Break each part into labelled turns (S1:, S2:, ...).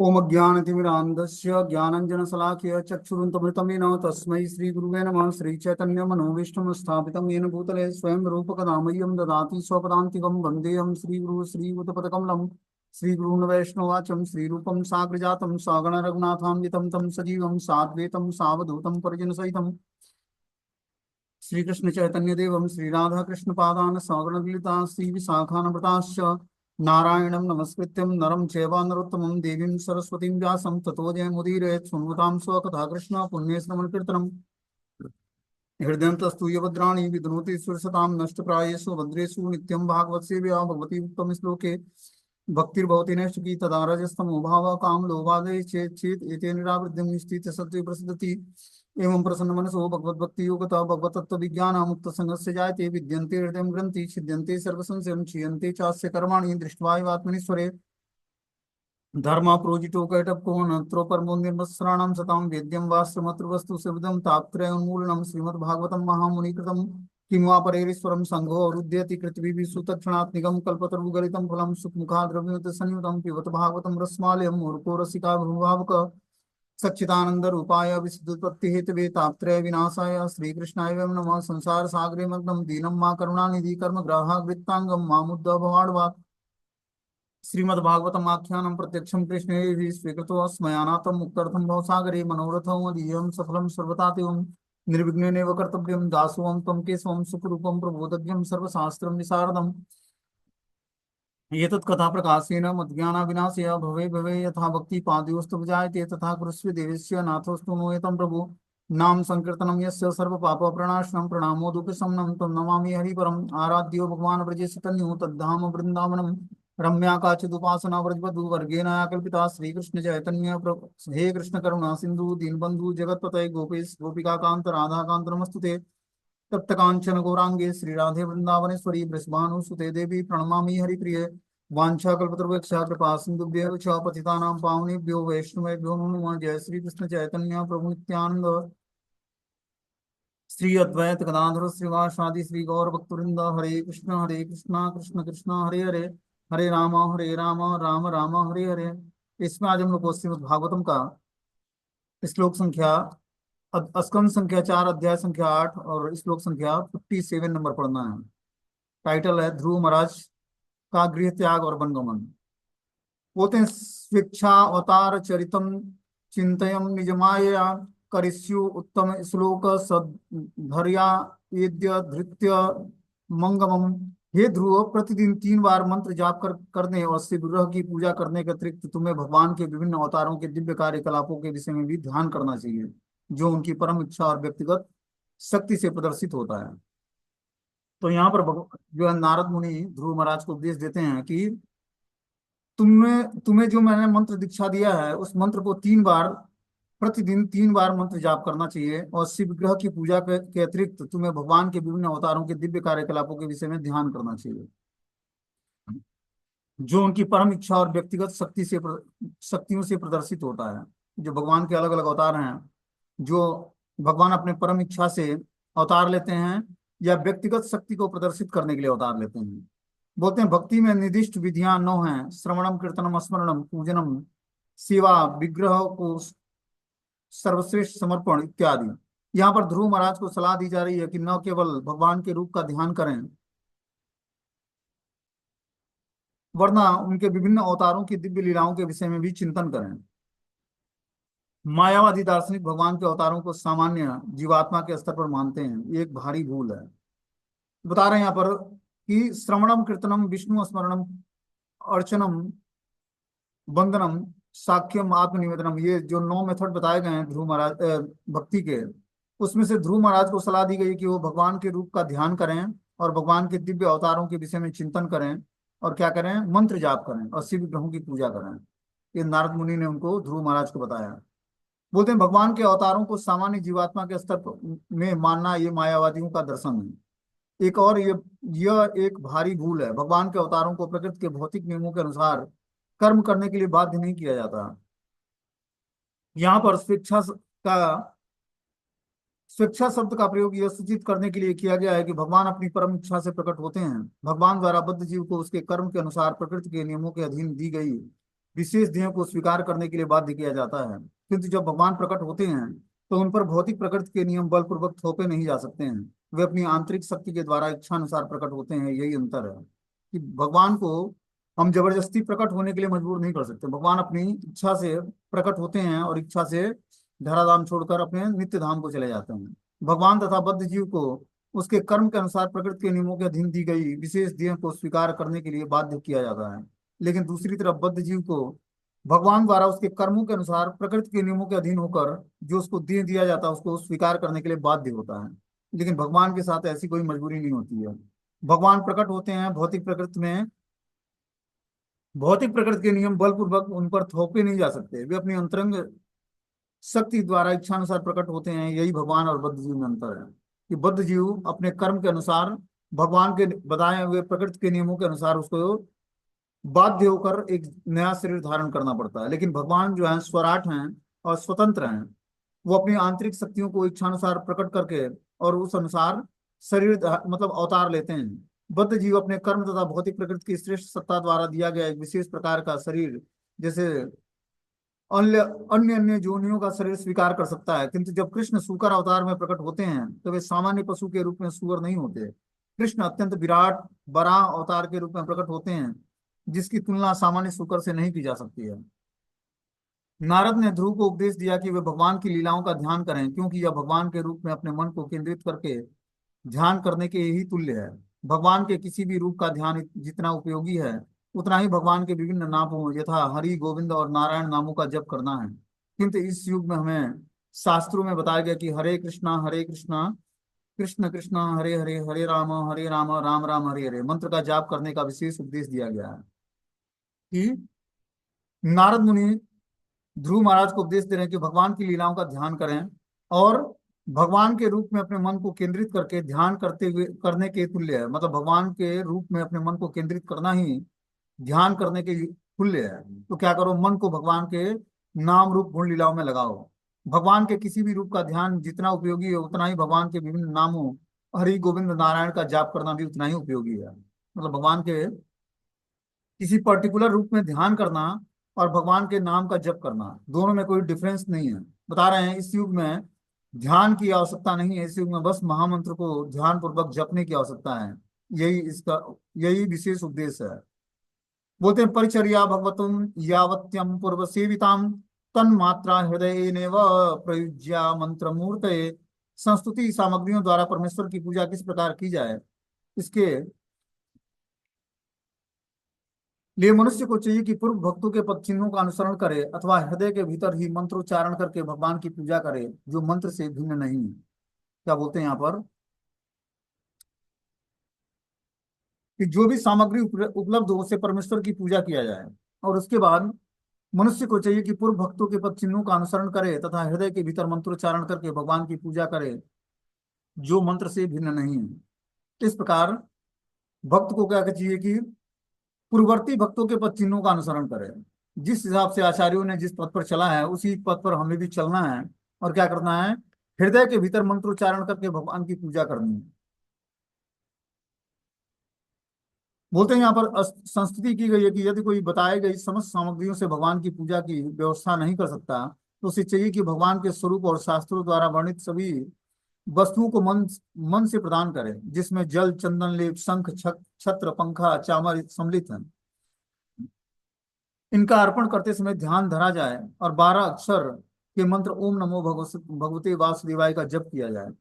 S1: ओम ज्ञानतिमिरान्धस्य ज्ञानञ्जनशलाकया चक्षुरुन्मिलितं तस्मै श्रीगुरुवे नमः। श्रीचैतन्यमनोभीष्टं स्थापितं येन भूतले स्वयं रूपकदामह्यं ददाति स्वपदान्तिकं वन्देऽहं श्रीगुरुः श्रीयुतपदकमलं श्रीगुरून् वैष्णवाचं श्रीरूपं साग्रजातं सगणरघुनाथान्वितं तं सजीवं साद्वैतं सावधूतं परिजनसहितं श्रीकृष्ण चैतन्य देवम श्री राधा कृष्ण पादान सगणलिता श्री विशाखानवृताश्च नारायणं नमस्कृत्यं नरं चैव नरोत्तमं देवीं सरस्वतीं व्यासं ततो जयमुदीरयेत् सुन्वतां स्वकथा कृष्ण पुण्यश्रवणकीर्तनम् हृदयन्तस्तूयभद्राणि विद्नोति सुरसतां नष्टप्रायेषु भद्रेषु नित्यं भागवत सेव्या भगवती उत्तम श्लोके भक्तिर्भवति नैष्टिकी तदा रजस्तमो भावः काम लोभादय चेत् चेत् एते निरावृत्तिं निश्चित सत्त्वे प्रसिद्धति एवं प्रसन्न मनसो भगवद्भक्ति योगता भगवतत्व विज्ञान मुक्त संगस्य जायते विद्यन्ते हृदय ग्रंथि छिद्यन्ते सर्वसंशयं क्षीयन्ते चास्य कर्माणि दृष्ट्वा एवात्मनीश्वरे धर्म प्रोजितो कैटपको नत्रो परमो निर्मत्सराणां सतां वेद्यं वा श्रीमद्वस्तु सविदं तापत्रयोन्मूलनं श्रीमद्भागवतं महामुनिकृतं किं वा परेरीश्वरं संघो अवरुध्यति पृथ्वी सुतक्षणात् निगम कल्पतरुगलितं फलं सुखमुखाद्रव्यत संयुतं पिबत भागवतं रसमालयं मूर्खो रसिका भूभावक सच्चिदानंद रूपाय विशुद्धोत्पत्ति हेतवे तापत्रय विनाशाय श्रीकृष्णाय वयं नमः। संसार सागरे मग्नं दीनं मा करुणानिधि कर्म ग्राहवृत्तांगं मामुद्भव भवाड्वा श्रीमद्भागवतम् आख्यानं प्रत्यक्षं कृष्णैः स्वीकृतो स्मयानाथं मुक्त्यर्थं भवसागरे मनोरथं मदीयं सफलं सर्वतातिवं निर्विघ्नेनैव कर्तव्यं दासोऽहं त्वं केशवं सुखरूपं प्रबोधव्यं सर्वशास्त्रं विशारदम् एतत् कथा प्रकाशेन मद्ज्ञानाविनाशय भवे भवे यथा भक्ति पादयोस्तु जायते तथा कुरुष्व देवस्य नाथोस्तु नो एतं प्रभु नाम संकीर्तनं यस्य सर्व पाप प्रणाशनं प्रणामो दुःखशमनं तं नमामि हरिपरम् आराध्यो भगवान् ब्रजेश तन्यो तद्धाम वृन्दावनं रम्या काचिदुपासना व्रजवधू वर्गेण कल्पिता श्रीकृष्ण चैतन्य प्रभु हे कृष्ण करुणा सिंधु दीनबंधु जगत्पतये गोपेश गोपिकाकांत राधाकांत नमस्तुते तप्त कांचन गौरांगे श्री राधे वृंदावनेश्वरी वृषभानुसुते देवी प्रणमामि हरिप्रिये वाञ्छाकल्पतरुभ्यश्च कृपा सिन्धुभ्यः च पतितानां पावनेभ्यो वैष्णवेभ्यो नमो नमः। जय श्री कृष्ण चैतन्य प्रभु नित्यानंद श्री अद्वैत गदाधर श्रीवासादि श्री गौर भक्तवृंद हरे कृष्णा कृष्ण कृष्ण हरे हरे हरे राम राम राम हरे हरे। इसमें आज हम लोग को श्रीमद् भागवतम का श्लोक संख्या स्कंद संख्या 4 अध्याय संख्या 8 और श्लोक संख्या 57 नंबर पढ़ना है। टाइटल है ध्रुव महाराज का गृह त्याग और वनगमन। बोलते हैं स्वेच्छा अवतार चरितम चिंतयम निजमाया करिष्यु उत्तम श्लोक सद्धर्या येद्य धृत्य मंगमम। हे ध्रुव, प्रतिदिन 3 बार मंत्र जाप करने और शिव ग्रह की पूजा करने के अतिरिक्त तुम्हें भगवान के विभिन्न अवतारों के दिव्य कार्यकलापों के विषय में भी ध्यान करना चाहिए, जो उनकी परम इच्छा और व्यक्तिगत शक्ति से प्रदर्शित होता है। तो यहाँ पर जो है नारद मुनि ध्रुव महाराज को उपदेश देते हैं कि तुम्हें तुम्हें जो मैंने मंत्र दीक्षा दिया है उस मंत्र को 3 बार, प्रतिदिन 3 बार मंत्र जाप करना चाहिए और शिव ग्रह की पूजा के अतिरिक्त तुम्हें भगवान के विभिन्न अवतारों के दिव्य कार्यकलापों के विषय में ध्यान करना चाहिए, जो उनकी परम इच्छा और व्यक्तिगत शक्तियों से प्रदर्शित होता है। जो भगवान के अलग अलग अवतार हैं, जो भगवान अपने परम इच्छा से अवतार लेते हैं या व्यक्तिगत शक्ति को प्रदर्शित करने के लिए अवतार लेते हैं। बोलते हैं भक्ति में निर्दिष्ट विधियां 9 हैं: श्रवणम कीर्तनम स्मरणम पूजनम सेवा विग्रह को सर्वश्रेष्ठ समर्पण इत्यादि। यहाँ पर ध्रुव महाराज को सलाह दी जा रही है कि न केवल भगवान के रूप का ध्यान करें, वरना उनके विभिन्न अवतारों की दिव्य लीलाओं के विषय में भी चिंतन करें। मायावादी दार्शनिक भगवान के अवतारों को सामान्य जीवात्मा के स्तर पर मानते हैं, ये एक भारी भूल है। बता रहे हैं यहाँ पर कि श्रवणम कीर्तनम विष्णु स्मरणम अर्चनम वंदनम साख्यम आत्मनिवेदनम, ये जो 9 मेथड बताए गए हैं ध्रुव महाराज भक्ति के, उसमें से ध्रुव महाराज को सलाह दी गई कि वो भगवान के रूप का ध्यान करें और भगवान के दिव्य अवतारों के विषय में चिंतन करें और क्या करें, मंत्र जाप करें और शिव ग्रहों की पूजा करें। ये नारद मुनि ने उनको ध्रुव महाराज को बताया। बोलते हैं भगवान के अवतारों को सामान्य जीवात्मा के स्तर में मानना ये मायावादियों का दर्शन है। एक और यह एक भारी भूल है। भगवान के अवतारों को प्रकृति के भौतिक नियमों के अनुसार कर्म करने के लिए बाध्य नहीं किया जाता। यहाँ पर स्वेच्छा शब्द का प्रयोग यह सूचित करने के लिए किया गया है कि भगवान अपनी परम इच्छा से प्रकट होते हैं। भगवान द्वारा बद्ध जीव को उसके कर्म के अनुसार प्रकृति के नियमों के अधीन दी गई विशेष ध्येयों को स्वीकार करने के लिए बाध्य किया जाता है। किंतु जब भगवान प्रकट होते हैं तो उन पर भौतिक प्रकृति के नियम बलपूर्वक थोपे नहीं जा सकते हैं। वे अपनी आंतरिक शक्ति के द्वारा इच्छानुसार प्रकट होते हैं। यही अंतर है कि भगवान को हम जबरदस्ती प्रकट होने के लिए मजबूर नहीं कर सकते। भगवान अपनी इच्छा से प्रकट होते हैं और इच्छा से धराधाम छोड़कर अपने नित्य धाम को चले जाते हैं। भगवान तथा बद्ध जीव को उसके कर्म के अनुसार प्रकृति के नियमों के अधीन दी गई विशेष ध्येय को स्वीकार करने के लिए बाध्य किया जाता है। लेकिन दूसरी तरफ बद्ध जीव को भगवान द्वारा उसके कर्मों के अनुसार प्रकृति के नियमों के अधीन होकर जो उसको दे दिया जाता है उसको स्वीकार करने के लिए बाध्य होता है। लेकिन भगवान के साथ ऐसी कोई मजबूरी नहीं होती है। भगवान प्रकट होते हैं भौतिक प्रकृति में, भौतिक प्रकृति के नियम बलपूर्वक उन पर थोपे नहीं जा सकते। वे अपनी अंतरंग शक्ति द्वारा इच्छानुसार प्रकट होते हैं। यही भगवान और बद्ध जीव में अंतर है कि बद्ध जीव अपने कर्म के अनुसार भगवान के बताए हुए प्रकृति के नियमों के अनुसार उसको बाध्य होकर एक नया शरीर धारण करना पड़ता है। लेकिन भगवान जो है स्वराट हैं और स्वतंत्र हैं। वो अपनी आंतरिक शक्तियों को इच्छानुसार प्रकट करके और उस अनुसार शरीर मतलब अवतार लेते हैं। बद्ध जीव अपने कर्म तथा भौतिक प्रकृति की श्रेष्ठ सत्ता द्वारा दिया गया एक विशेष प्रकार का शरीर जैसे अन्य अन्य अन्य योनियों का शरीर स्वीकार कर सकता है। किंतु जब कृष्ण सूकर अवतार में प्रकट होते हैं तो वे सामान्य पशु के रूप में सूअर नहीं होते। कृष्ण अत्यंत विराट बड़ा अवतार के रूप में प्रकट होते हैं जिसकी तुलना सामान्य सूकर से नहीं की जा सकती है। नारद ने ध्रुव को उपदेश दिया कि वे भगवान की लीलाओं का ध्यान करें क्योंकि यह भगवान के रूप में अपने मन को केंद्रित करके ध्यान करने के ही तुल्य है। भगवान के किसी भी रूप का ध्यान जितना उपयोगी है उतना ही भगवान के विभिन्न नामों यथा हरि गोविंद और नारायण नामों का जप करना है। किंतु इस युग में हमें शास्त्रों में बताया गया कि हरे कृष्णा कृष्ण कृष्ण हरे हरे हरे राम राम राम हरे हरे मंत्र का जाप करने का विशेष उपदेश दिया गया है। कि नारद मुनि ध्रुव महाराज को उपदेश दे रहे हैं कि भगवान की लीलाओं का ध्यान करें और भगवान के रूप में अपने मन को केंद्रित करके ध्यान करते हुए करने के तुल्य है। मतलब भगवान के रूप में अपने मन को केंद्रित करना ही ध्यान करने के तुल्य है। तो क्या करो, मन को भगवान के नाम रूप गुण लीलाओं में लगाओ। भगवान के किसी भी रूप का ध्यान जितना उपयोगी है उतना ही भगवान के विभिन्न नामों हरि गोविंद नारायण का जाप करना भी उतना ही उपयोगी है। मतलब भगवान के किसी पर्टिकुलर रूप में ध्यान करना और भगवान के नाम का जप करना दोनों में कोई डिफरेंस नहीं है। बता रहे हैं इस युग में ध्यान की आवश्यकता नहीं है। इस युग में बस महामंत्र को ध्यान पूर्वक जपने की आवश्यकता है। यही विशेष उद्देश्य है। बोलते हैं परिचर्या भगवतुम यावत्यम पूर्व सेविताम तन्मात्रा हृदय नेव प्रयुज्या मंत्र मूर्तये। संस्तुति सामग्रियों द्वारा परमेश्वर की पूजा किस प्रकार की जाए इसके लिए मनुष्य को चाहिए कि पूर्व भक्तों के पद चिन्हों का अनुसरण करे अथवा हृदय के भीतर ही मंत्रोच्चारण करके भगवान की पूजा करे जो मंत्र से भिन्न नहीं है। क्या बोलते हैं यहाँ पर कि जो भी सामग्री उपलब्ध हो उससे परमेश्वर की पूजा किया जाए और उसके बाद मनुष्य को चाहिए कि पूर्व भक्तों के पद चिन्हों का अनुसरण करे तथा हृदय के भीतर मंत्रोच्चारण करके भगवान की पूजा करे जो मंत्र से भिन्न नहीं है। इस प्रकार भक्त को क्या चाहिए कि पूर्ववर्ती भक्तों के पद चिन्हों का अनुसरण करें। जिस हिसाब से आचार्यों ने जिस पद पर चला है उसी पद पर हमें भी चलना है और क्या करना है, हृदय के भीतर मंत्रोच्चारण करके भगवान की पूजा करनी है। बोलते हैं यहाँ पर संस्तुति की गई है कि यदि कोई बताए गई समस्त सामग्रियों से भगवान की पूजा की व्यवस्था नहीं कर सकता तो उसे चाहिए कि भगवान के स्वरूप और शास्त्रों द्वारा वर्णित सभी वस्तुओं को मन से प्रदान करे जिसमें जल चंदन लेप शंख छत्र पंखा चामर सम्मिलित है। इनका अर्पण करते समय ध्यान धरा जाए और 12 अक्षर के मंत्र ओम नमो भगवते वासुदेवाय का जप किया जाए।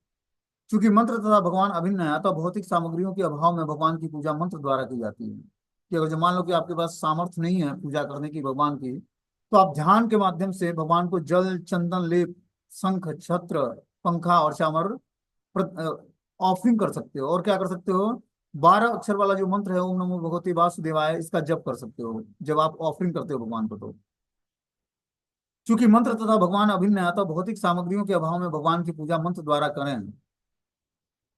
S1: चूंकि मंत्र तथा भगवान अभिन्न है अतः भौतिक सामग्रियों के अभाव में भगवान की पूजा मंत्र द्वारा की जाती है। कि अगर जो मान लो कि आपके पास सामर्थ्य नहीं है पूजा करने की भगवान की तो आप ध्यान के माध्यम से भगवान को जल चंदन लेप शंख छत्र पंखा और चामर ऑफरिंग कर सकते हो। और क्या कर सकते हो, 12 अक्षर वाला जो मंत्र है ओम नमो भगवते वासुदेवाय इसका जप कर सकते हो जब आप ऑफरिंग करते हो भगवान को। तो चूंकि मंत्र तथा भगवान अभिन्न है तो भौतिक सामग्रियों के अभाव में भगवान की पूजा मंत्र द्वारा करें।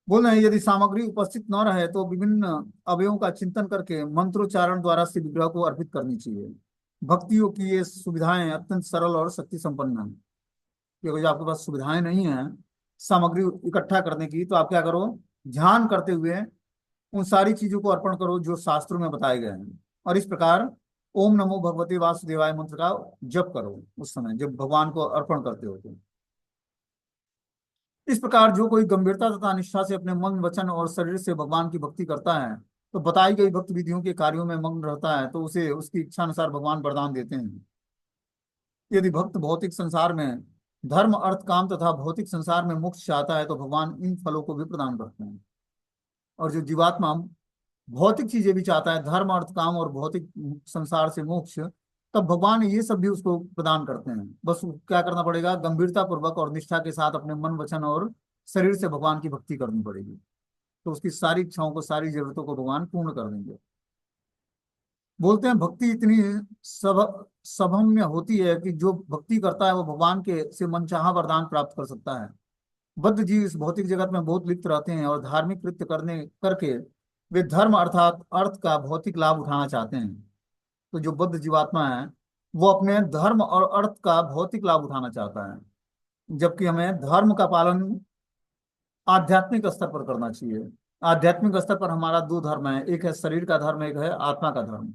S1: बोल रहे हैं यदि सामग्री उपस्थित न रहे तो विभिन्न अवयवों का चिंतन करके मंत्रोच्चारण द्वारा से विग्रह को अर्पित करनी चाहिए। भक्तियों की ये सुविधाएं अत्यंत सरल और शक्ति संपन्न है। क्योंकि आपके पास सुविधाएं नहीं है सामग्री इकट्ठा करने की तो आप क्या करो, ध्यान करते हुए उन सारी चीजों को अर्पण करो जो शास्त्रों में बताए गए हैं। और इस प्रकार ओम नमो भगवते वासुदेवाय मंत्र का जप करो उस समय जब भगवान को अर्पण करते हो तुम। इस प्रकार जो कोई गंभीरता तथा निष्ठा से अपने मन वचन और शरीर से भगवान की भक्ति करता है, तो बताई गई भक्त विधियों के कार्यों में मग्न रहता है, तो उसे उसकी इच्छा अनुसार भगवान वरदान देते हैं। यदि भक्त भौतिक संसार में धर्म अर्थ काम तथा भौतिक संसार में मोक्ष चाहता है, तो भगवान इन फलों को भी प्रदान करते हैं। और जो जीवात्मा भौतिक चीजें भी चाहता है, धर्म अर्थ काम और भौतिक संसार से मोक्ष, तब भगवान ये सब भी उसको प्रदान करते हैं। बस क्या करना पड़ेगा, गंभीरता पूर्वक और निष्ठा के साथ अपने मन वचन और शरीर से भगवान की भक्ति करनी पड़ेगी, तो उसकी सारी इच्छाओं को सारी जरूरतों को भगवान पूर्ण कर देंगे। बोलते हैं भक्ति इतनी सभम्य होती है कि जो भक्ति करता है वो भगवान के से मनचाहा वरदान प्राप्त कर सकता है। बद्ध जीव इस भौतिक जगत में बहुत लिप्त रहते हैं और धार्मिक कृत्य करने करके वे धर्म अर्थात अर्थ का भौतिक लाभ उठाना चाहते हैं। तो जो बद्ध जीवात्मा है वो अपने धर्म और अर्थ का भौतिक लाभ उठाना चाहता है, जबकि हमें धर्म का पालन आध्यात्मिक स्तर पर करना चाहिए। आध्यात्मिक स्तर पर हमारा दो धर्म है, एक है शरीर का धर्म, एक है आत्मा का धर्म।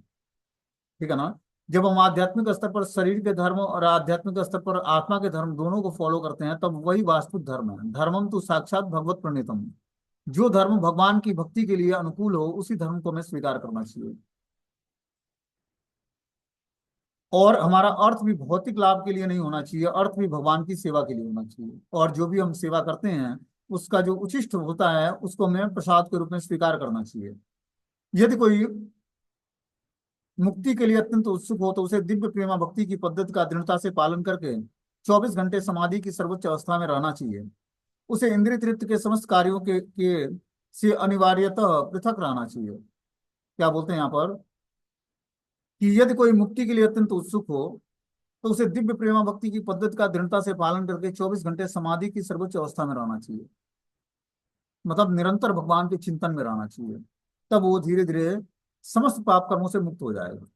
S1: ठीक है ना। जब हम आध्यात्मिक स्तर पर शरीर के धर्म और आध्यात्मिक स्तर पर आत्मा के धर्म दोनों को फॉलो करते हैं, तब वही वास्तविक धर्म है। धर्मम तो साक्षात भगवत प्रणीतम। जो धर्म भगवान की भक्ति के लिए अनुकूल हो उसी धर्म को हमें स्वीकार करना चाहिए। और हमारा अर्थ भी भौतिक लाभ के लिए नहीं होना चाहिए, अर्थ भी भगवान की सेवा के लिए होना चाहिए। और जो भी हम सेवा करते हैं उसका जो उचिष्ट होता है उसको हमें प्रसाद के रूप में स्वीकार करना चाहिए। यदि कोई मुक्ति के लिए अत्यंत उत्सुक हो तो उसे दिव्य प्रेमा भक्ति की पद्धति का दृढ़ता से पालन करके 24 घंटे समाधि की सर्वोच्च अवस्था में रहना चाहिए। उसे इंद्रिय तृप्ति के समस्त कार्यों के से अनिवार्यतः पृथक रहना चाहिए। क्या बोलते हैं यहाँ पर कि यदि कोई मुक्ति के लिए अत्यंत उत्सुक हो तो उसे दिव्य प्रेमा भक्ति की पद्धति का दृढ़ता से पालन करके 24 घंटे समाधि की सर्वोच्च अवस्था में रहना चाहिए। मतलब निरंतर भगवान के चिंतन में रहना चाहिए, तब वो धीरे धीरे समस्त पाप कर्मों से मुक्त हो जाएगा।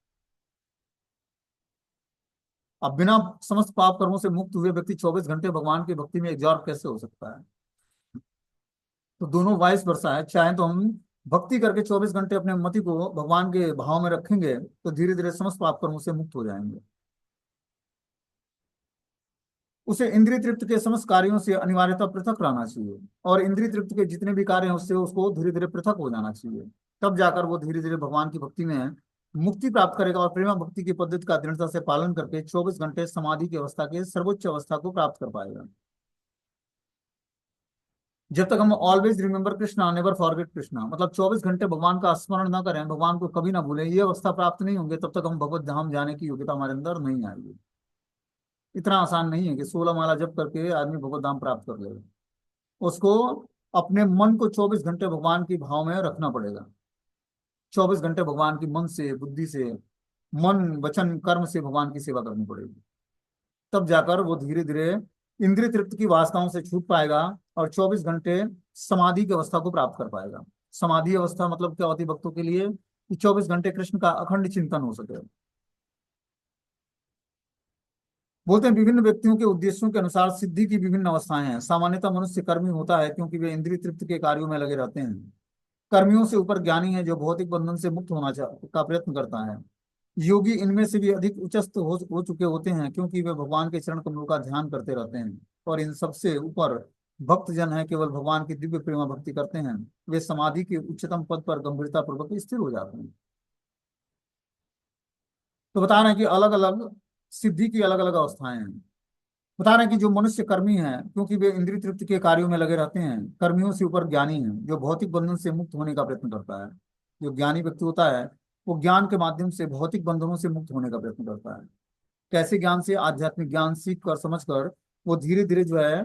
S1: अब बिना समस्त पाप कर्मों से मुक्त हुए व्यक्ति 24 घंटे भगवान की भक्ति में एग्जॉर्ब कैसे हो सकता है। तो दोनों वाइस वर्सा है। चाहे तो हम भक्ति करके 24 घंटे अपने मति को भगवान के भाव में रखेंगे तो धीरे धीरे समस्त पाप कर्मों से मुक्त हो जाएंगे। उसे इंद्रिय तृप्ति के समस्त कार्यों से अनिवार्यता पृथक रहना चाहिए, और इंद्रिय तृप्ति के जितने भी कार्य हैं उससे उसको धीरे धीरे पृथक हो जाना चाहिए। तब जाकर वो धीरे धीरे भगवान की भक्ति में मुक्ति प्राप्त करेगा और प्रेमा भक्ति की पद्धति का दृढ़ता से पालन करके 24 घंटे समाधि की अवस्था के सर्वोच्च अवस्था को प्राप्त कर पाएगा। जब तक हम always remember Krishna never forget Krishna, मतलब 24 घंटे भगवान का स्मरण ना करें, भगवान को कभी ना भूलें, ये अवस्था प्राप्त नहीं होंगे तब तक हम भगवत धाम जाने की योग्यता हमारे अंदर नहीं आएगी। इतना आसान नहीं है कि 16 माला जप करके आदमी भगवत धाम प्राप्त कर लेगा। उसको अपने मन को 24 घंटे भगवान की भाव में रखना पड़ेगा। 24 घंटे भगवान की मन से बुद्धि से मन वचन कर्म से भगवान की सेवा करनी पड़ेगी। तब जाकर वो धीरे धीरे इंद्रिय तृप्ति की वासनाओं से छूट पाएगा और 24 घंटे समाधि की अवस्था को प्राप्त कर पाएगा। समाधि अवस्था मतलब क्या होती है भक्तों के लिए कि 24 घंटे कृष्ण का अखंड चिंतन हो सके। बोलते हैं विभिन्न व्यक्तियों के उद्देश्यों के अनुसार सिद्धि की विभिन्न अवस्थाएं हैं। सामान्यतः मनुष्य कर्मी होता है क्योंकि वे इंद्रिय तृप्ति के कार्यों में लगे रहते हैं। कर्मियों से ऊपर ज्ञानी है जो भौतिक बंधन से मुक्त होना का प्रयत्न करता है। योगी इनमें से भी अधिक उच्चस्थ हो चुके होते हैं क्योंकि वे भगवान के चरण कमलों का ध्यान करते रहते हैं। और इन सबसे ऊपर भक्त जन है, केवल भगवान की दिव्य प्रेमा भक्ति करते हैं। वे समाधि के उच्चतम पद पर गंभीरता पूर्वक स्थिर हो जाते हैं। तो बता रहे हैं कि अलग अलग सिद्धि की अलग अलग अवस्थाएं हैं। बता रहे हैं कि जो मनुष्य कर्मी है क्योंकि वे इंद्रिय तृप्ति के कार्यों में लगे रहते हैं। कर्मियों से ऊपर ज्ञानी है जो भौतिक बंधन से मुक्त होने का प्रयत्न करता है। जो ज्ञानी व्यक्ति होता है वो ज्ञान के माध्यम से भौतिक बंधनों से मुक्त होने का प्रयत्न करता है। कैसे ज्ञान से, आध्यात्मिक ज्ञान सीख कर समझ कर वो धीरे धीरे जो है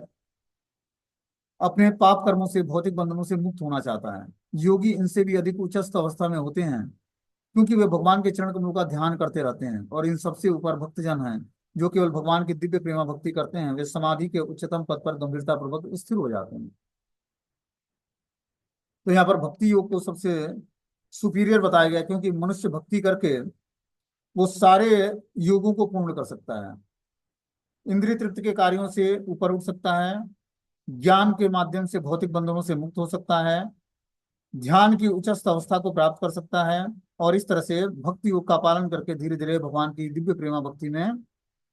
S1: अपने पाप कर्मों से भौतिक बंधनों से मुक्त होना चाहता है। योगी इनसे भी अधिक उच्चस्थ अवस्था में होते हैं क्योंकि वे भगवान के चरण कमलों का ध्यान करते रहते हैं। और इन सबसे ऊपर भक्तजन हैं जो केवल भगवान की दिव्य प्रेमा भक्ति करते हैं। वे समाधि के उच्चतम पद पर गंभीरता पूर्वक स्थिर हो जाते हैं। तो यहाँ पर भक्ति योग को सबसे सुपीरियर बताया गया क्योंकि मनुष्य भक्ति करके वो सारे योगों को पूर्ण कर सकता है। इंद्रिय तृप्ति के कार्यों से ऊपर उठ सकता है, ज्ञान के माध्यम से भौतिक बंधनों से मुक्त हो सकता है, ध्यान की उच्चस्थ अवस्था को प्राप्त कर सकता है, और इस तरह से भक्ति योग का पालन करके धीरे धीरे भगवान की दिव्य प्रेमा भक्ति में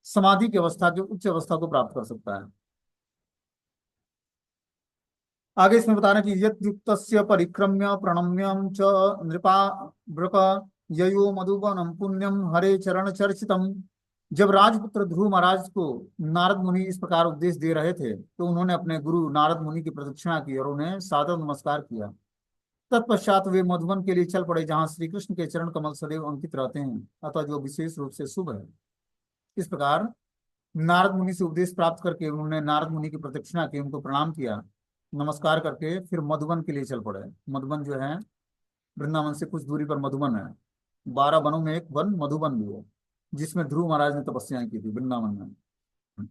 S1: समाधि की अवस्था की उच्च अवस्था को प्राप्त कर सकता है। आगे इसमें बता रहे हैं कि यत् युक्तस्य परिक्रम्य प्रणम्यम च नृपा ब्रक ययो मधुबनम पुण्यम हरे चरण चर्चितम। जब राजपुत्र ध्रुव महाराज को नारद मुनि इस प्रकार उपदेश दे रहे थे तो उन्होंने अपने गुरु नारद मुनि की प्रदक्षिणा की और उन्हें सादर नमस्कार किया। तत्पश्चात वे मधुबन के लिए चल पड़े जहां श्री कृष्ण के चरण कमल सदैव अंकित रहते हैं, अतः जो विशेष रूप से शुभ है। इस प्रकार नारद मुनि से उपदेश प्राप्त करके उन्होंने नारद मुनि की प्रदक्षिणा की, उनको प्रणाम किया, नमस्कार करके फिर मधुबन के लिए चल पड़े। मधुबन जो है वृंदावन से कुछ दूरी पर मधुबन है। 12 वनों में एक वन मधुबन भी है, जिसमें ध्रुव महाराज ने तपस्याएं की थी वृंदावन में,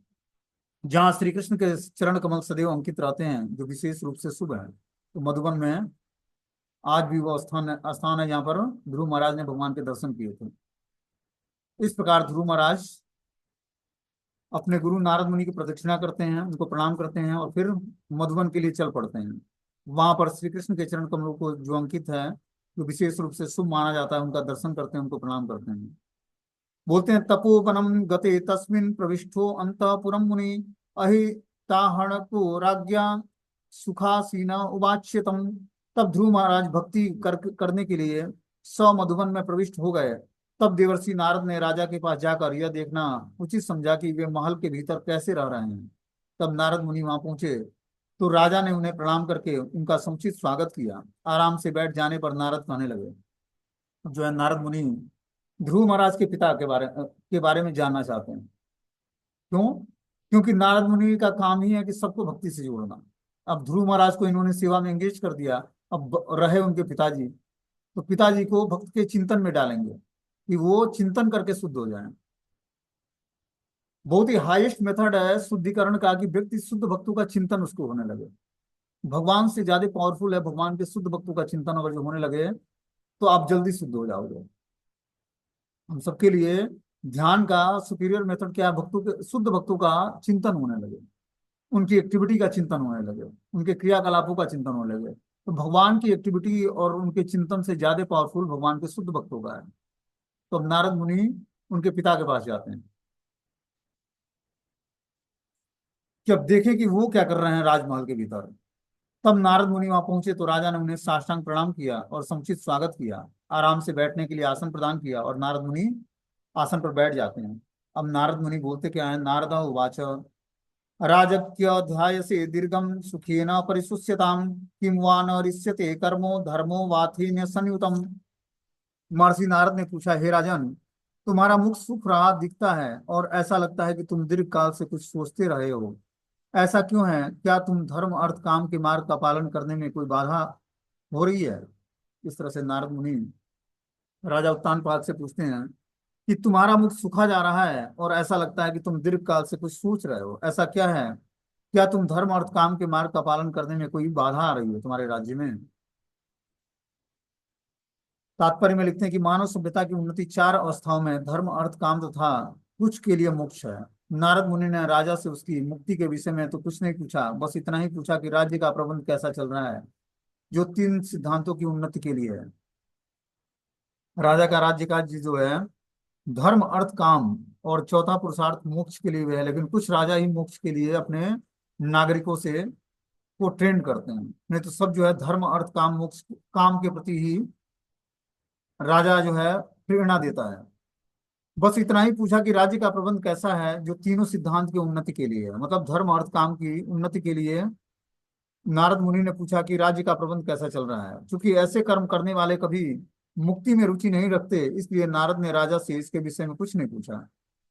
S1: जहाँ श्री कृष्ण के चरण कमल सदैव अंकित रहते हैं, जो विशेष रूप से शुभ है। तो मधुबन में आज भी वो स्थान है जहाँ पर ध्रुव महाराज ने भगवान के दर्शन किए थे। इस प्रकार ध्रुव महाराज अपने गुरु नारद मुनि की प्रदक्षिणा करते हैं, उनको प्रणाम करते हैं और फिर मधुबन के लिए चल पड़ते हैं। वहां पर श्री कृष्ण के चरण कमलों को जो अंकित है, जो विशेष रूप से शुभ माना जाता है, उनका दर्शन करते हैं, उनको प्रणाम करते हैं। बोलते हैं तपोवनम गते तस्मिन् प्रविष्टो अंतःपुरम मुनि अहिताहणको राज्ञा सुखासीना उवाच्यतम। तब ध्रुव महाराज भक्ति करने के लिए मधुबन में प्रविष्ट हो गए। तब देवर्षि नारद ने राजा के पास जाकर यह देखना उचित समझा कि वे महल के भीतर कैसे रह रहे हैं। तब नारद मुनि वहां पहुंचे तो राजा ने उन्हें प्रणाम करके उनका समुचित स्वागत किया। आराम से बैठ जाने पर नारद कहने लगे, जो है नारद मुनि ध्रुव महाराज के पिता के बारे में जानना चाहते हैं। क्यों? क्योंकि नारद मुनि का काम ही है कि सबको भक्ति से जोड़ना। अब ध्रुव महाराज को इन्होंने सेवा में एंगेज कर दिया, अब रहे उनके पिताजी, तो पिताजी को भक्त के चिंतन में डालेंगे कि वो चिंतन करके शुद्ध हो जाए। बहुत ही हाईएस्ट मेथड है शुद्धिकरण का कि व्यक्ति शुद्ध भक्तों का चिंतन उसको होने लगे। भगवान से ज्यादा पावरफुल है भगवान के शुद्ध भक्तों का चिंतन अगर जो होने लगे तो आप जल्दी शुद्ध हो जाओगे। हम सबके लिए ध्यान का सुपीरियर मेथड क्या है? भक्तों के शुद्ध भक्तों का चिंतन होने लगे, उनकी एक्टिविटी का चिंतन होने लगे, उनके क्रियाकलापों का चिंतन होने लगे। तो भगवान की एक्टिविटी और उनके चिंतन से ज्यादा पावरफुल भगवान के शुद्ध भक्तों का है। तो अब नारद मुनि उनके पिता के पास जाते हैं कि अब देखें कि वो क्या कर रहे हैं राजमहल के भीतर। तब नारद मुनि वहां पहुंचे तो राजा ने उन्हें साष्टांग प्रणाम किया और समुचित स्वागत किया। आराम से बैठने के लिए आसन प्रदान किया और नारद मुनि आसन पर बैठ जाते हैं। अब नारद मुनि बोलते क्या है? नारद उवाच राजक्य दीर्घम सुखेन परिशुष्यताम किम वा न रिष्यते कर्मो धर्मो वाथेन संयुतम। महर्षि नारद ने पूछा, हे राजन, तुम्हारा मुख सुख रहा दिखता है और ऐसा लगता है कि तुम दीर्घ काल से कुछ सोचते रहे हो। ऐसा क्यों है? क्या तुम धर्म अर्थ काम के मार्ग का पालन करने में कोई बाधा हो रही है? इस तरह से नारद मुनि राजा उत्तानपाद से पूछते हैं कि तुम्हारा मुख सूखा जा रहा है और ऐसा लगता है कि तुम दीर्घ काल से कुछ सोच रहे हो, ऐसा क्या है? क्या तुम धर्म अर्थ काम के मार्ग का पालन करने में कोई बाधा आ रही है तुम्हारे राज्य में? तात्पर्य में लिखते हैं कि मानव सभ्यता की उन्नति 4 अवस्थाओं में धर्म अर्थ काम तथा कुछ के लिए मोक्ष है। नारद मुनि ने राजा से उसकी मुक्ति के विषय में तो कुछ नहीं पूछा, बस इतना ही पूछा कि राज्य का प्रबंध कैसा चल रहा है, जो 3 सिद्धांतों की उन्नति के लिए है। राजा का राज्य कार्य जो है धर्म अर्थ काम और चौथा पुरुषार्थ मोक्ष के लिए भी है, लेकिन कुछ राजा ही मोक्ष के लिए अपने नागरिकों से को ट्रेंड करते हैं, नहीं तो सब जो है धर्म अर्थ काम मोक्ष काम के प्रति ही राजा जो है प्रेरणा देता है। बस इतना ही पूछा कि राज्य का प्रबंध कैसा है, जो तीनों सिद्धांत की उन्नति के लिए है, मतलब धर्म अर्थ काम की उन्नति के लिए। नारद मुनि ने पूछा कि राज्य का प्रबंध कैसा चल रहा है। क्योंकि ऐसे कर्म करने वाले कभी मुक्ति में रुचि नहीं रखते, इसलिए नारद ने राजा से इसके विषय में कुछ नहीं पूछा।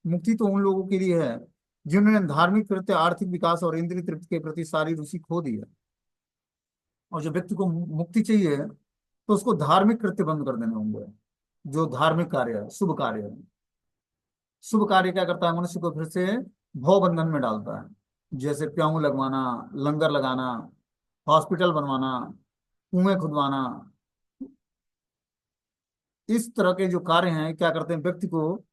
S1: मुक्ति तो उन लोगों के लिए है जिन्होंने धार्मिक कृत्य, आर्थिक विकास और इंद्रिय तृप्ति के प्रति सारी रुचि खो दी है। और जो व्यक्ति को मुक्ति चाहिए तो उसको धार्मिक कृत्य बंद कर देने होंगे। जो धार्मिक कार्य है, शुभ कार्य है, शुभ कार्य क्या करता है? मनुष्य को फिर से भव बंधन में डालता है। जैसे प्याऊ लगवाना, लंगर लगाना, हॉस्पिटल बनवाना, कुएं खुदवाना, इस तरह के जो कार्य हैं क्या करते हैं व्यक्ति को,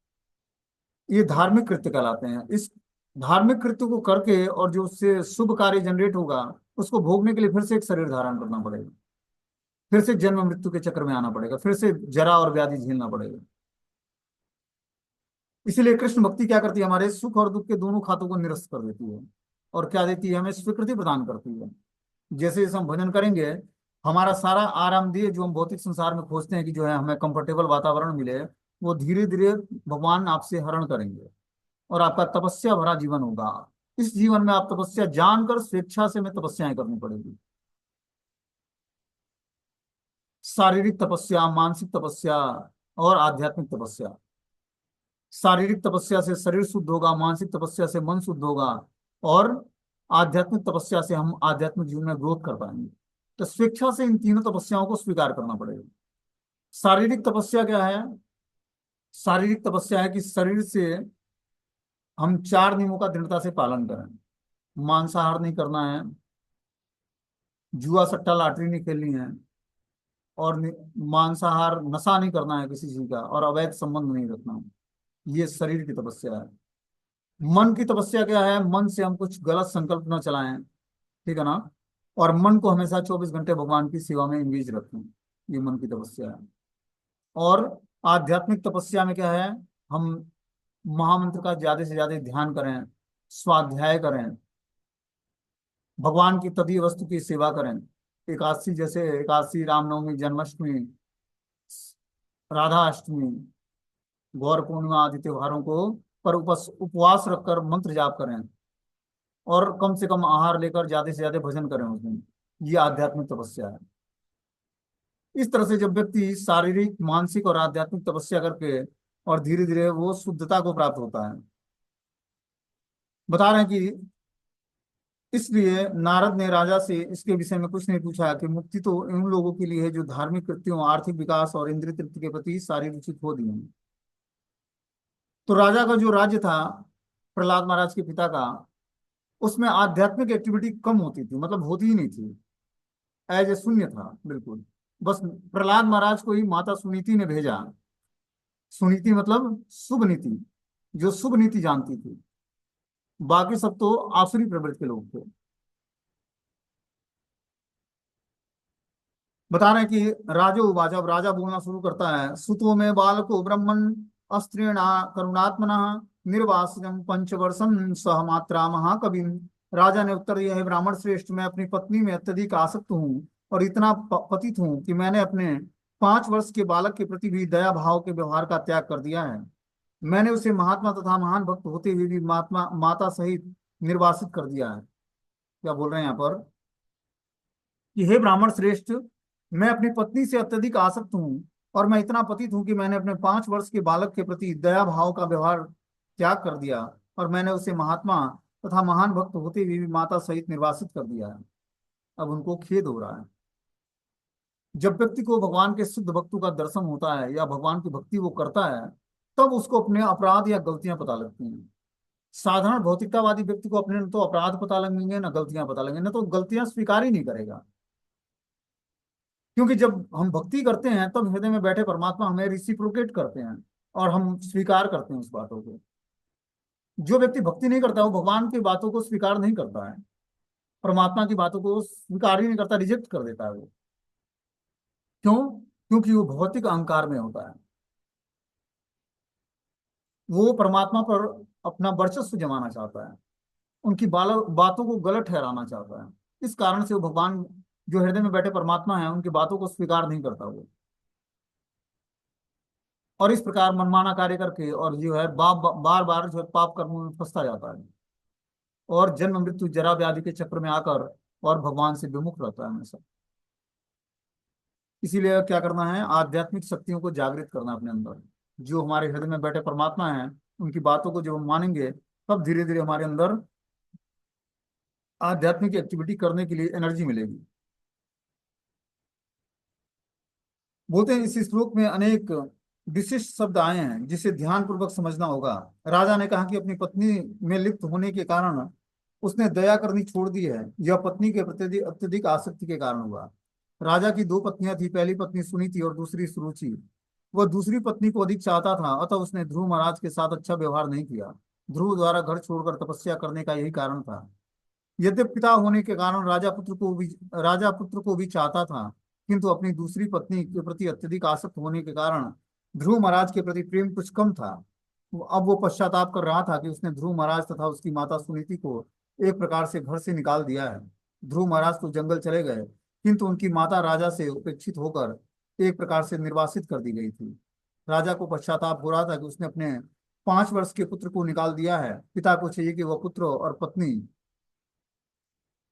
S1: ये धार्मिक कृत्य कहलाते हैं। इस धार्मिक कृत्य को करके और जो उससे शुभ कार्य जनरेट होगा उसको भोगने के लिए फिर से एक शरीर धारण करना पड़ेगा। फिर से जन्म मृत्यु के चक्र में आना पड़ेगा, फिर से जरा और व्याधि झेलना पड़ेगा। इसीलिए कृष्ण भक्ति क्या करती है, हमारे सुख और दुख के दोनों खातों को निरस्त कर देती है। और क्या देती है, हमें स्वीकृति प्रदान करती है। जैसे जैसे हम भजन करेंगे, हमारा सारा आरामदेह जो हम भौतिक संसार में खोजते हैं कि जो है हमें कंफर्टेबल वातावरण मिले, वो धीरे धीरे भगवान आपसे हरण करेंगे और आपका तपस्या भरा जीवन होगा। इस जीवन में आप तपस्या जानकर स्वेच्छा से हमें तपस्याएं करनी पड़ेगी। शारीरिक तपस्या, मानसिक तपस्या और आध्यात्मिक तपस्या। शारीरिक तपस्या से शरीर शुद्ध होगा, मानसिक तपस्या से मन शुद्ध होगा, और आध्यात्मिक तपस्या से हम आध्यात्मिक जीवन में ग्रोथ कर पाएंगे। तो स्वेच्छा से इन तीनों तपस्याओं को स्वीकार करना पड़ेगा। शारीरिक तपस्या क्या है? शारीरिक तपस्या है कि शरीर से हम 4 नियमों का दृढ़ता से पालन करें। मांसाहार नहीं करना है, जुआ सट्टा लॉटरी नहीं खेलनी है, और मांसाहार नशा नहीं करना है किसी चीज का, और अवैध संबंध नहीं रखना है। ये शरीर की तपस्या है। मन की तपस्या क्या है? मन से हम कुछ गलत संकल्प न चलाएं, ठीक है ना, और मन को हमेशा 24 घंटे भगवान की सेवा में एंगेज रखें। ये मन की तपस्या है। और आध्यात्मिक तपस्या में क्या है? हम महामंत्र का ज्यादा से ज्यादा ध्यान करें, स्वाध्याय करें, भगवान की तदीय वस्तु की सेवा करें। एकादशी, जैसे एकादशी, रामनवमी, जन्माष्टमी, राधा अष्टमी, गौर पूर्णिमा आदि त्योहारों को पर उपवास रखकर मंत्र जाप करें, और कम से कम आहार लेकर ज्यादा से ज्यादा भजन करें उस दिन। ये आध्यात्मिक तपस्या है। इस तरह से जब व्यक्ति शारीरिक, मानसिक और आध्यात्मिक तपस्या करके और धीरे धीरे वो शुद्धता को प्राप्त होता है। बता रहे हैं कि इसलिए नारद ने राजा से इसके विषय में कुछ नहीं पूछा कि मुक्ति तो उन लोगों के लिए है जो धार्मिक कृत्यों, आर्थिक विकास और इंद्रिय तृप्ति के प्रति सारी रुचि खो दी है। तो राजा का जो राज्य था, प्रहलाद महाराज के पिता का, उसमें आध्यात्मिक एक्टिविटी कम होती थी, मतलब होती ही नहीं थी। एज ए शून्य था बिल्कुल। बस प्रहलाद महाराज को ही माता सुनीति ने भेजा। सुनीति मतलब शुभ नीति, जो शुभ नीति जानती थी। बाकी सब तो आसुरी प्रवृत्ति के लोग थे। बता रहे हैं कि राजो उवाच, अब राजा बोलना शुरू करता है। सुतो में बालको ब्रह्मन अस्त्रेणा करुणात्मना निर्वासजम पंचवर्षम सह मात्रा महाकवि। राजा ने उत्तर दिया है, ब्राह्मण श्रेष्ठ, मैं अपनी पत्नी में अत्यधिक आसक्त हूँ और इतना पतित हूँ कि मैंने अपने 5 वर्ष के बालक के प्रति भी दया भाव के व्यवहार का त्याग कर दिया है। मैंने उसे महात्मा तथा महान भक्त होते हुए भी महात्मा माता सहित निर्वासित कर दिया है। क्या बोल रहे हैं यहाँ पर कि हे ब्राह्मण श्रेष्ठ, मैं अपनी पत्नी से अत्यधिक आसक्त हूँ और मैं इतना पतित हूँ कि मैंने अपने 5 वर्ष के बालक के प्रति दया भाव का व्यवहार त्याग कर दिया, और मैंने उसे महात्मा तथा महान भक्त होते हुए भी माता सहित निर्वासित कर दिया है। अब उनको खेद हो रहा है। जब व्यक्ति को भगवान के शुद्ध भक्तों का दर्शन होता है या भगवान की भक्ति वो करता है, तब उसको अपने अपराध या गलतियां पता लगती हैं। साधारण भौतिकतावादी व्यक्ति को अपने न तो अपराध पता लगेंगे, न गलतियां पता लगेंगे, न तो गलतियां स्वीकार ही नहीं करेगा। क्योंकि जब हम भक्ति करते हैं तब हृदय में बैठे परमात्मा हमें रिसिप्रोकेट करते हैं और हम स्वीकार करते हैं उस बातों को। जो व्यक्ति भक्ति नहीं करता वो भगवान की बातों को स्वीकार नहीं करता है, परमात्मा की बातों को स्वीकार ही नहीं करता, रिजेक्ट कर देता है वो। क्यों? क्योंकि वो भौतिक अहंकार में होता है। वो परमात्मा पर अपना वर्चस्व जमाना चाहता है, उनकी बातों को गलत ठहराना चाहता है। इस कारण से वो भगवान, जो हृदय में बैठे परमात्मा है, उनकी बातों को स्वीकार नहीं करता वो। और इस प्रकार मनमाना कार्य करके और जो है बार बार जो है पाप कर्मों में फंसता जाता है, और जन्म मृत्यु जरा व्याधि के चक्र में आकर और भगवान से विमुख रहता है हमेशा। इसीलिए क्या करना है, आध्यात्मिक शक्तियों को जागृत करना अपने अंदर। जो हमारे हृदय में बैठे परमात्मा हैं, उनकी बातों को जब हम मानेंगे, तब धीरे धीरे हमारे अंदर आध्यात्मिक एक्टिविटी करने के लिए एनर्जी मिलेगी। बोलते हैं इस श्लोक में अनेक विशिष्ट शब्द आए हैं जिसे ध्यान पूर्वक समझना होगा। राजा ने कहा कि अपनी पत्नी में लिप्त होने के कारण उसने दया करनी छोड़ दी है। यह पत्नी के प्रति अत्यधिक आसक्ति के कारण हुआ। राजा की 2 पत्नियां थी, पहली पत्नी सुनीति और दूसरी सुरुचि। वह दूसरी पत्नी को अधिक चाहता था, अतः उसने ध्रुव महाराज के साथ अच्छा व्यवहार नहीं किया। ध्रुव द्वारा घर छोड़कर तपस्या करने का यही कारण था। यद्यपि पिता होने के कारण राजा पुत्र को भी चाहता था, किंतु अपनी दूसरी पत्नी के प्रति अत्यधिक आसक्त होने के कारण ध्रुव महाराज के प्रति प्रेम कुछ कम था। अब वो पश्चाताप कर रहा था कि उसने ध्रुव महाराज तथा उसकी माता सुनीति को एक प्रकार से घर से निकाल दिया है। ध्रुव महाराज तो जंगल चले गए, किंतु उनकी माता राजा से उपेक्षित होकर एक प्रकार से निर्वासित कर दी गई थी। राजा को पश्चाताप हो रहा था कि उसने अपने 5 वर्ष के पुत्र को निकाल दिया है। पिता को चाहिए कि वह पुत्र और पत्नी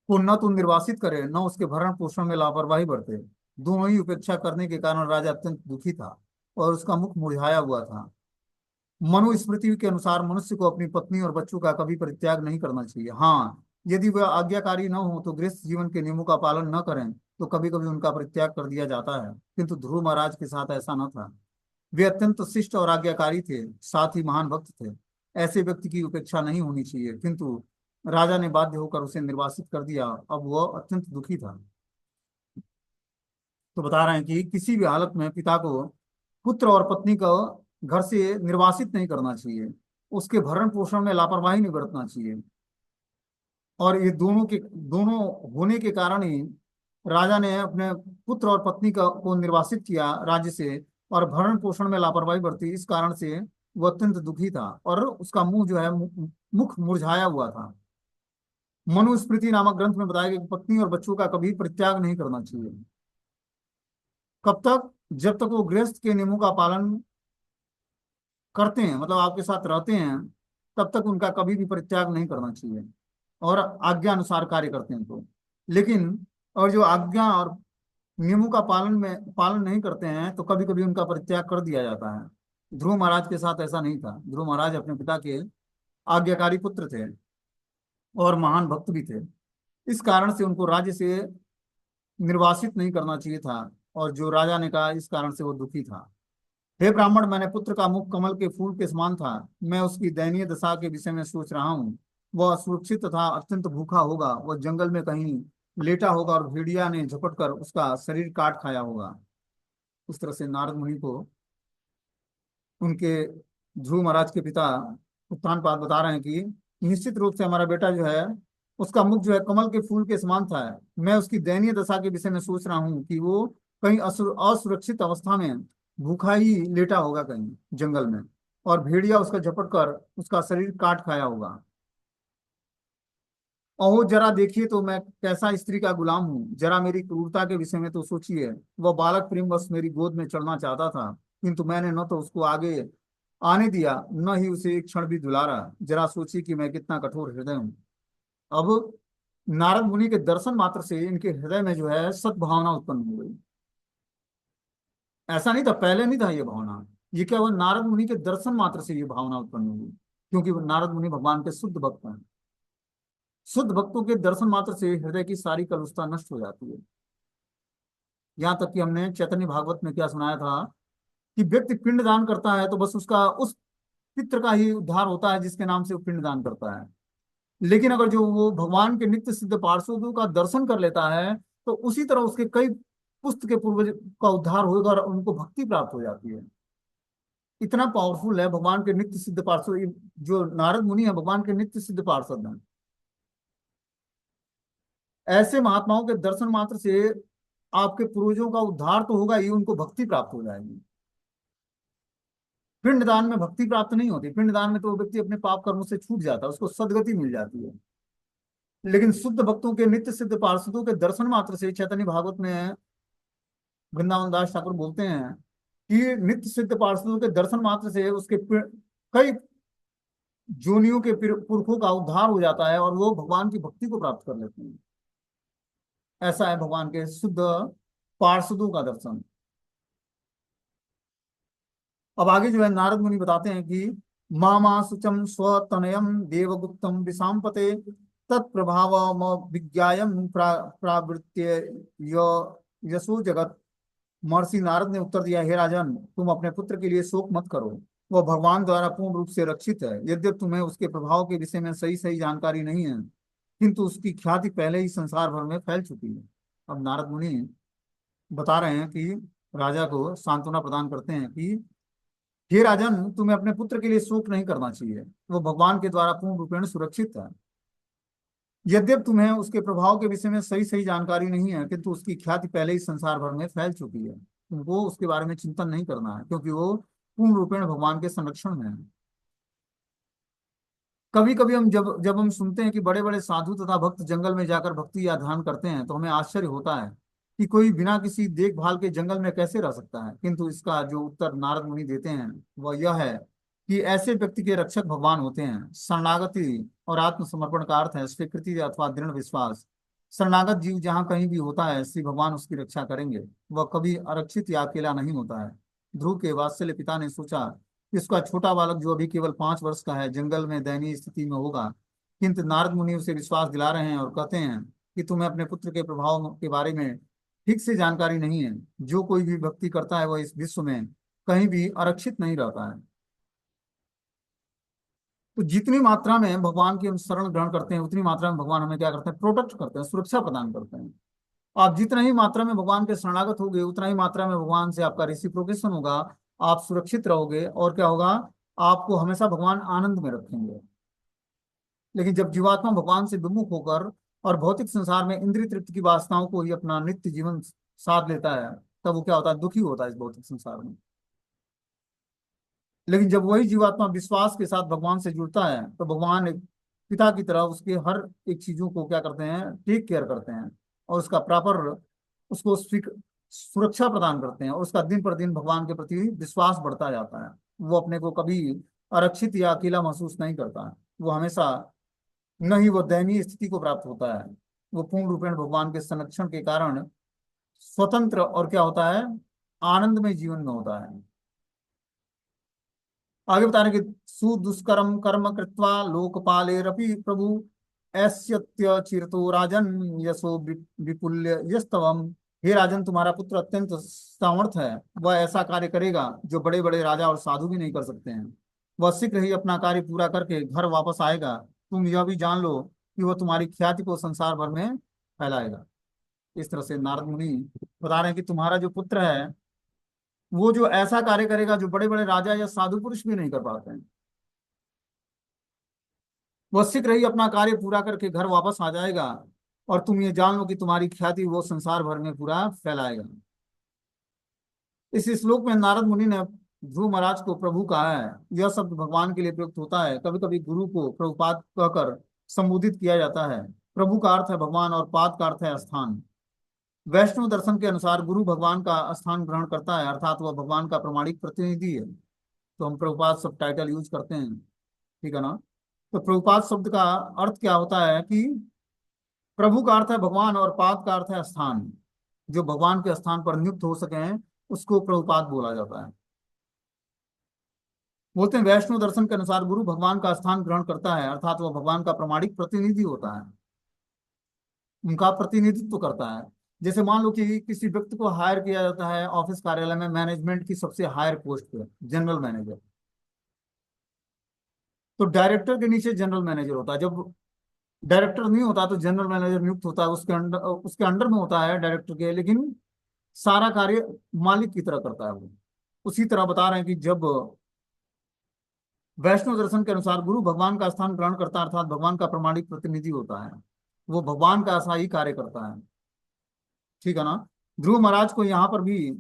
S1: को न तो निर्वासित करे, न उसके भरण पोषण में लापरवाही बरते। दोनों ही उपेक्षा करने के कारण राजा अत्यंत दुखी था और उसका मुख मुरझाया हुआ था। मनुस्मृति के अनुसार मनुष्य को अपनी पत्नी और बच्चों का कभी परित्याग नहीं करना चाहिए। हाँ, यदि वह आज्ञाकारी न हो तो गृहस्थ जीवन के नियमों का पालन न करें तो कभी कभी उनका परित्याग कर दिया जाता है, किंतु ध्रुव महाराज के साथ ऐसा न था। वे अत्यंत शिष्ट और आज्ञाकारी थे, साथ ही महान भक्त थे। ऐसे व्यक्ति की उपेक्षा नहीं होनी चाहिए, किंतु राजा ने बाध्य होकर उसे निर्वासित कर दिया। अब वह अत्यंत दुखी था। तो बता रहे हैं कि किसी भी हालत में पिता को पुत्र और पत्नी को घर से निर्वासित नहीं करना चाहिए, उसके भरण पोषण में लापरवाही नहीं बरतना चाहिए। और ये दोनों होने के कारण ही राजा ने अपने पुत्र और पत्नी को निर्वासित किया राज्य से, और भरण पोषण में लापरवाही बरती। इस कारण से वो अत्यंत दुखी था और उसका मुंह जो है मुख मुरझाया हुआ था। मनुस्मृति नामक ग्रंथ में बताया गया कि पत्नी और बच्चों का कभी परित्याग नहीं करना चाहिए। कब तक? जब तक वो गृहस्थ के नियमों का पालन करते हैं, मतलब आपके साथ रहते हैं, तब तक उनका कभी भी परित्याग नहीं करना चाहिए और आज्ञा अनुसार कार्य करते हैं तो। लेकिन और जो आज्ञा और नियमों का पालन नहीं करते हैं तो कभी कभी उनका परित्याग कर दिया जाता है। ध्रुव महाराज के साथ ऐसा नहीं था। ध्रुव महाराज अपने पिता के आज्ञाकारी पुत्र थे और महान भक्त भी थे। इस कारण से उनको राज्य से निर्वासित नहीं करना चाहिए था, और जो राजा ने कहा इस कारण से वो दुखी था। हे ब्राह्मण, मैंने पुत्र का मुख कमल के फूल के समान था। मैं उसकी दयनीय दशा के विषय में सोच रहा हूँ। वह असुरक्षित तथा अत्यंत भूखा होगा। वह जंगल में कहीं लेटा होगा और भेड़िया ने झपट कर उसका शरीर काट खाया होगा। इस तरह से नारद मुनि को उनके ध्रुव महाराज के पिता उत्तानपाद बता रहे हैं कि निश्चित रूप से हमारा बेटा जो है, उसका मुख जो है कमल के फूल के समान था। मैं उसकी दयनीय दशा के विषय में सोच रहा हूँ कि वो कहीं असुरक्षित अवस्था में भूखा ही लेटा होगा कहीं जंगल में, और भेड़िया उसका झपट कर उसका शरीर काट खाया होगा। और जरा देखिए तो मैं कैसा स्त्री का गुलाम हूँ। जरा मेरी क्रूरता के विषय में तो सोचिए। वह बालक प्रेम बस मेरी गोद में चढ़ना चाहता था, किंतु मैंने न तो उसको आगे आने दिया, न ही उसे एक क्षण भी दुलारा। जरा सोचिए कि मैं कितना कठोर हृदय हूँ। अब नारद मुनि के दर्शन मात्र से इनके हृदय में जो है सद्भावना उत्पन्न हो गई। ऐसा नहीं था, पहले नहीं था ये भावना। ये क्या हुआ? नारद मुनि के दर्शन मात्र से ये भावना उत्पन्न हुई, क्योंकि वो नारद मुनि भगवान के शुद्ध भक्त हैं। शुद्ध भक्तों के दर्शन मात्र से हृदय की सारी कलुषता नष्ट हो जाती है। यहाँ तक कि हमने चैतन्य भागवत में क्या सुनाया था कि व्यक्ति पिंड दान करता है तो बस उसका उस पित्र का ही उद्धार होता है जिसके नाम से वो पिंड दान करता है। लेकिन अगर जो वो भगवान के नित्य सिद्ध पार्षदों का दर्शन कर लेता है तो उसी तरह उसके कई पुस्त के पूर्वज का उद्धार होगा और उनको भक्ति प्राप्त हो जाती है। इतना पावरफुल है भगवान के नित्य सिद्ध पार्षद। जो नारद मुनि है भगवान के नित्य सिद्ध पार्षद हैं। ऐसे महात्माओं के दर्शन मात्र से आपके पूर्वजों का उद्धार तो होगा ही, उनको भक्ति प्राप्त हो जाएगी। पिंडदान में भक्ति प्राप्त नहीं होती। पिंडदान में तो वो व्यक्ति अपने पाप कर्मों से छूट जाता है, उसको सदगति मिल जाती है। लेकिन शुद्ध भक्तों के नित्य सिद्ध पार्षदों के दर्शन मात्र से, चैतन्य भागवत में वृंदावन दास ठाकुर बोलते हैं कि नित्य सिद्ध पार्षदों के दर्शन मात्र से उसके कई जोनियों के पुरखों का उद्धार हो जाता है और वो भगवान की भक्ति को प्राप्त कर लेते हैं। ऐसा है भगवान के शुद्ध पार्षदों का दर्शन। अब आगे जो है नारद मुनि बताते हैं कि मामा शुचम स्वतनयम देवगुप्तम विशांपते तत्प्रभाव विज्ञायम प्रावृत्य यशो जगत। महर्षि नारद ने उत्तर दिया, हे राजन, तुम अपने पुत्र के लिए शोक मत करो। वह भगवान द्वारा पूर्ण रूप से रक्षित है। यद्यपि तुम्हें उसके प्रभाव के विषय में सही सही जानकारी नहीं है, किंतु उसकी ख्याति पहले ही संसार भर में फैल चुकी है। अब नारद मुनि बता रहे हैं कि राजा को सांत्वना प्रदान करते हैं कि हे राजन, तुम्हें अपने पुत्र के लिए शोक नहीं करना चाहिए। वो भगवान के द्वारा पूर्ण रूपेण सुरक्षित है। यद्यप तुम्हें उसके प्रभाव के विषय में सही सही जानकारी नहीं है, किंतु उसकी ख्याति पहले ही संसार भर में फैल चुकी है। तुमको उसके बारे में चिंतन नहीं करना है, क्योंकि वो पूर्ण रूपेण भगवान के संरक्षण में है। कभी कभी हम जब जब हम सुनते हैं कि बड़े बड़े साधु तथा भक्त जंगल में जाकर भक्ति या ध्यान करते हैं, तो हमें आश्चर्य होता है कि कोई बिना किसी देखभाल के जंगल में कैसे रह सकता है। किंतु इसका जो उत्तर नारद मुनि देते हैं वह यह है कि ऐसे व्यक्ति के रक्षक भगवान होते हैं। शरणागति और आत्मसमर्पण का अर्थ है स्वीकृति अथवा दृढ़ विश्वास। शरणागत जीव जहाँ कहीं भी होता है, श्री भगवान उसकी रक्षा करेंगे। वह कभी आरक्षित या अकेला नहीं होता है। ध्रुव के वात्सल्य पिता ने सोचा, इसका छोटा बालक जो अभी केवल 5 वर्ष का है जंगल में दयनीय स्थिति में होगा। किंतु नारद मुनि उसे विश्वास दिला रहे हैं और कहते हैं कि तुम्हें अपने पुत्र के प्रभाव के बारे में ठीक से जानकारी नहीं है। जो कोई भी भक्ति करता है वह इस विश्व में कहीं भी आरक्षित नहीं रहता है। तो जितनी मात्रा में भगवान की हम शरण ग्रहण करते हैं, उतनी मात्रा में भगवान हमें क्या करते हैं, प्रोटेक्ट करते हैं, सुरक्षा प्रदान करते हैं। आप जितना ही मात्रा में भगवान के शरणागत होगे, उतना ही मात्रा में भगवान से आपका रिसिप्रोकेशन होगा। आप सुरक्षित रहोगे और क्या होगा, आपको हमेशा भगवान आनंद में रखेंगे। लेकिन जब जीवात्मा भगवान से विमुख होकर और भौतिक संसार में इंद्रिय तृप्ति की वासनाओं को ही अपना नित्य जीवन साध लेता है, तब वो क्या होता है, दुखी होता है इस भौतिक संसार में। लेकिन जब वही जीवात्मा विश्वास के साथ भगवान से जुड़ता है, तो भगवान एक पिता की तरह उसके हर एक चीजों को क्या करते हैं, टेक केयर करते हैं और उसका प्रॉपर उसको सुरक्षा प्रदान करते हैं। और उसका दिन पर दिन भगवान के प्रति विश्वास बढ़ता जाता है। वो अपने को कभी आरक्षित या अकेला महसूस नहीं करता है। वो हमेशा न ही वो दयनीय स्थिति को प्राप्त होता है। वो पूर्ण रूपेण भगवान के संरक्षण के कारण स्वतंत्र और क्या होता है, आनंदमय जीवन में होता है। आगे बता रहे कि सुदुष्करम कर्म कृत्वा लोकपालेरपि प्रभु ऐस्यत्य चिरतो राजन यशो विपुल्य यस्तवम। हे राजन, तुम्हारा पुत्र अत्यंत सामर्थ है। वह ऐसा कार्य करेगा जो बड़े बड़े राजा और साधु भी नहीं कर सकते हैं। वह शीघ्र ही अपना कार्य पूरा करके घर वापस आएगा। तुम यह भी जान लो कि वह तुम्हारी ख्याति को संसार भर में फैलाएगा। इस तरह से नारद मुनि बता रहे हैं कि तुम्हारा जो पुत्र है, वो जो ऐसा कार्य करेगा जो बड़े बड़े राजा या साधु पुरुष भी नहीं कर पाते हैं। वह शीघ्र ही अपना कार्य पूरा करके घर वापस आ जाएगा। और तुम ये जान लो कि तुम्हारी ख्याति वो संसार भर में पूरा फैलाएगा। इस श्लोक में नारद मुनि ने ध्रुव महाराज को प्रभु कहा है। यह शब्द भगवान के लिए प्रयुक्त होता है। कभी कभी गुरु को प्रभुपाद कहकर संबोधित किया जाता है। प्रभु का अर्थ है भगवान और पाद का अर्थ है स्थान। वैष्णव दर्शन के अनुसार गुरु भगवान का स्थान ग्रहण करता है, अर्थात वह भगवान का प्रमाणिक प्रतिनिधि है। तो हम प्रभुपाद सब टाइटल यूज करते हैं, ठीक है ना। तो प्रभुपाद शब्द का अर्थ क्या होता है कि प्रभु का अर्थ है भगवान और पाद का अर्थ है स्थान। जो भगवान के स्थान पर नियुक्त हो सके हैं, उसको प्रभुपाद बोला जाता है। बोलते हैं वैष्णव दर्शन के अनुसार गुरु भगवान का स्थान ग्रहण करता है, अर्थात वह भगवान का प्रमाणिक प्रतिनिधि होता है, उनका प्रतिनिधित्व करता है। जैसे मान लो कि किसी व्यक्ति को हायर किया जाता है ऑफिस कार्यालय में मैनेजमेंट की सबसे हायर पोस्ट पे, जनरल मैनेजर। तो डायरेक्टर के नीचे जनरल मैनेजर होता है। जब डायरेक्टर नहीं होता तो जनरल मैनेजर नियुक्त होता है, उसके अंडर में होता है डायरेक्टर के, लेकिन सारा कार्य मालिक की तरह करता है वो। उसी तरह बता रहे हैं कि जब वैष्णव दर्शन के अनुसार गुरु भगवान का स्थान ग्रहण करता है, अर्थात भगवान का प्रमाणिक प्रतिनिधि होता है, वो भगवान का ऐसा ही कार्य करता है, ठीक है ना। ध्रुव महाराज को यहाँ पर भी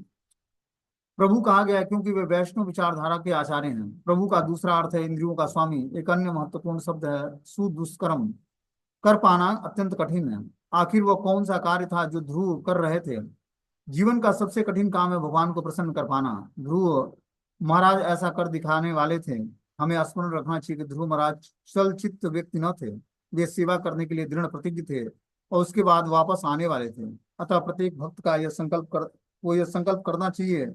S1: प्रभु कहा गया है, क्योंकि वे वैष्णव विचारधारा के आचार्य हैं। प्रभु का दूसरा अर्थ है इंद्रियों का स्वामी। एक अन्य महत्वपूर्ण शब्द है सुदुष्करम। कर पाना अत्यंत कठिन है। आखिर वो कौन सा कार्य था जो ध्रुव कर रहे थे। जीवन का सबसे कठिन काम है भगवान को प्रसन्न कर पाना। ध्रुव महाराज ऐसा कर दिखाने वाले थे। हमें स्मरण रखना चाहिए कि ध्रुव महाराज चलचित व्यक्ति न थे। वे सेवा करने के लिए दृढ़ प्रतिज्ञ थे और उसके बाद वापस आने वाले थे। अतः प्रत्येक भक्त का यह संकल्प कर वो यह संकल्प करना चाहिए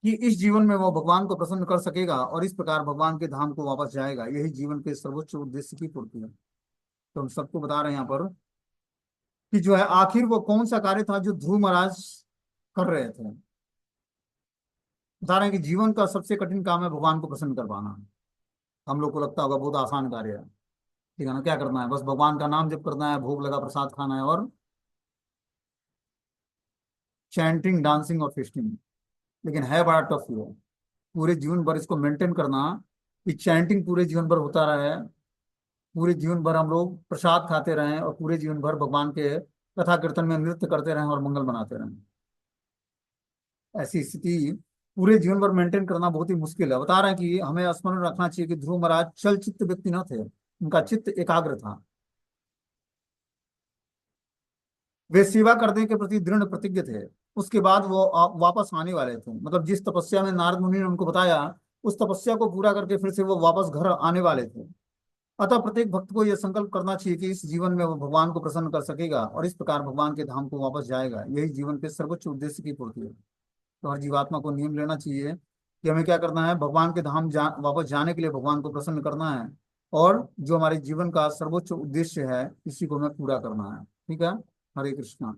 S1: कि इस जीवन में वो भगवान को प्रसन्न कर सकेगा और इस प्रकार भगवान के धाम को वापस जाएगा। यही जीवन के सर्वोच्च उद्देश्य की पूर्ति है। तो हम सबको बता रहे हैं यहाँ पर कि जो है आखिर वो कौन सा कार्य था जो ध्रुव महाराज कर रहे थे। बता रहे हैं कि जीवन का सबसे कठिन काम है भगवान को प्रसन्न कर पाना। हम लोग को लगता होगा बहुत आसान कार्य है, ठीक है ना। क्या करना है, बस भगवान का नाम जप करना है, भोग लगा प्रसाद खाना है और चैंटिंग, डांसिंग और फेस्टिंग। लेकिन है बड़ा टफ है पूरे जीवन भर इसको मेंटेन करना, कि चैंटिंग पूरे जीवन भर होता रहे, पूरे जीवन भर हम लोग प्रसाद खाते रहें और पूरे जीवन भर भगवान के कथा कीर्तन में नृत्य करते रहें और मंगल मनाते रहें। ऐसी स्थिति पूरे जीवन भर मेंटेन करना बहुत ही मुश्किल है। बता रहे हैं कि हमें स्मरण रखना चाहिए कि ध्रुव महाराज चल चित्त व्यक्ति न थे, उनका चित्त एकाग्र था। वे सेवा करने के प्रति दृढ़ प्रतिज्ञ थे। उसके बाद वो वापस आने वाले थे, मतलब जिस तपस्या में नारद मुनि ने उनको बताया, उस तपस्या को पूरा करके फिर से वो वापस घर आने वाले थे। अतः प्रत्येक भक्त को यह संकल्प करना चाहिए कि इस जीवन में वो भगवान को प्रसन्न कर सकेगा और इस प्रकार भगवान के धाम को वापस जाएगा। यही जीवन के सर्वोच्च उद्देश्य की पूर्ति है। तो हर जीवात्मा को नियम लेना चाहिए कि हमें क्या करना है, भगवान के धाम वापस जाने के लिए भगवान को प्रसन्न करना है, और जो हमारे जीवन का सर्वोच्च उद्देश्य है इसी को हमें पूरा करना है। ठीक है। हरे कृष्णा।